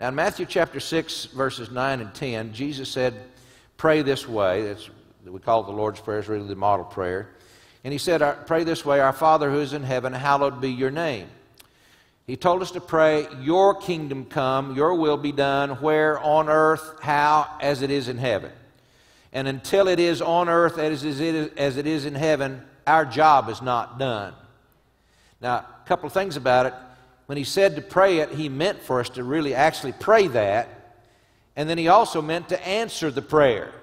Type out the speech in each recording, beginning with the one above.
Now in Matthew chapter 6, verses 9 and 10, Jesus said, pray this way. We call it the Lord's Prayer. It's really the model prayer. And he said, pray this way, our Father who is in heaven, hallowed be your name. He told us to pray, your kingdom come, your will be done, where on earth, how, as it is in heaven. And until it is on earth as it is in heaven, our job is not done. Now, a couple of things about it. When he said to pray it, he meant for us to really actually pray that. And then he also meant to answer the prayer.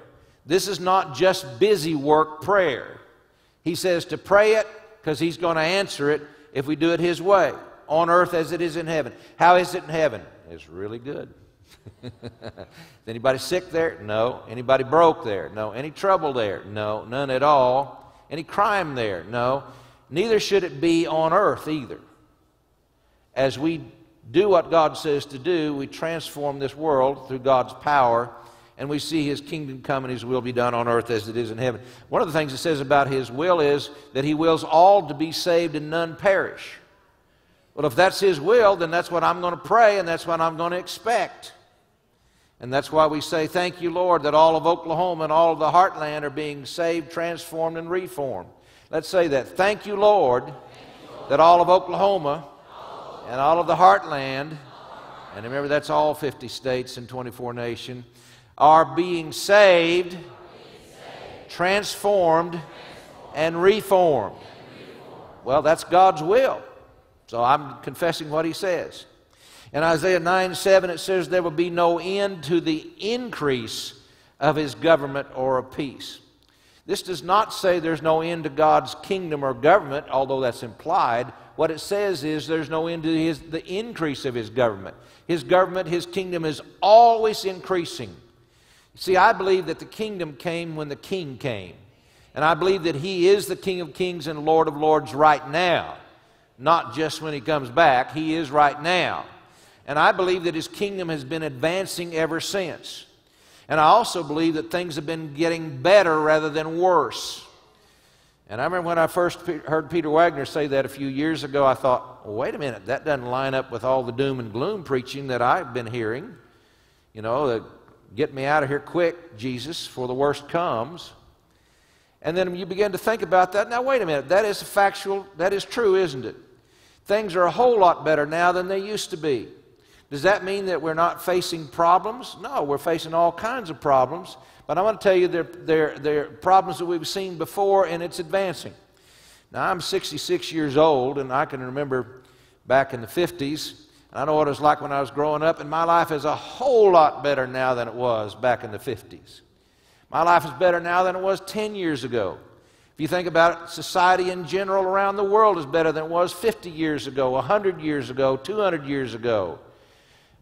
This is not just busy work prayer. He says to pray it because he's going to answer it if we do it his way. On earth as it is in heaven. How is it in heaven? It's really good. Is anybody sick there? No. Anybody broke there? No. Any trouble there? No. None at all. Any crime there? No. Neither should it be on earth either. As we do what God says to do, we transform this world through God's power, and we see His kingdom come and His will be done on earth as it is in heaven. One of the things it says about His will is that He wills all to be saved and none perish. Well, if that's His will, then that's what I'm going to pray, and that's what I'm going to expect. And that's why we say, thank you, Lord, that all of Oklahoma and all of the heartland are being saved, transformed, and reformed. Let's say that. Thank you, Lord, that all of Oklahoma and all of the heartland, and remember that's all 50 states and 24 nations, are being saved, transformed, and reformed. Well, that's God's will. So I'm confessing what He says. In Isaiah 9:7 it says there will be no end to the increase of His government or of peace. This does not say there's no end to God's kingdom or government, although that's implied. What it says is there's no end to the increase of His government. His government, His kingdom is always increasing. See, I believe that the kingdom came when the King came. And I believe that He is the King of kings and Lord of lords right now. Not just when He comes back. He is right now. And I believe that His kingdom has been advancing ever since. And I also believe that things have been getting better rather than worse. And I remember when I first heard Peter Wagner say that a few years ago, I thought, well, wait a minute, that doesn't line up with all the doom and gloom preaching that I've been hearing. You know, get me out of here quick, Jesus, for the worst comes. And then you begin to think about that. Now, wait a minute, that is factual, that is true, isn't it? Things are a whole lot better now than they used to be. Does that mean that we're not facing problems? No, we're facing all kinds of problems. But I want to tell you they're problems that we've seen before, and it's advancing. Now, I'm 66 years old, and I can remember back in the 50s. I know what it was like when I was growing up, and my life is a whole lot better now than it was back in the 50s. My life is better now than it was 10 years ago. If you think about it, society in general around the world is better than it was 50 years ago, 100 years ago, 200 years ago.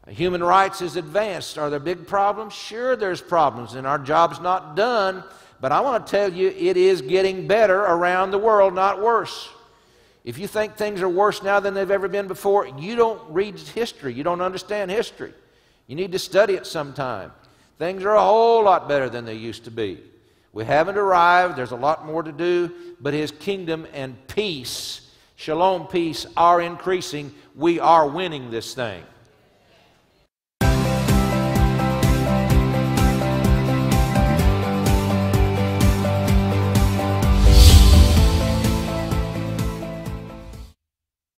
Human rights is advanced. Are there big problems? Sure, there's problems, and our job's not done. But I want to tell you, it is getting better around the world, not worse. If you think things are worse now than they've ever been before, you don't read history. You don't understand history. You need to study it sometime. Things are a whole lot better than they used to be. We haven't arrived. There's a lot more to do, but His kingdom and peace, shalom peace, are increasing. We are winning this thing.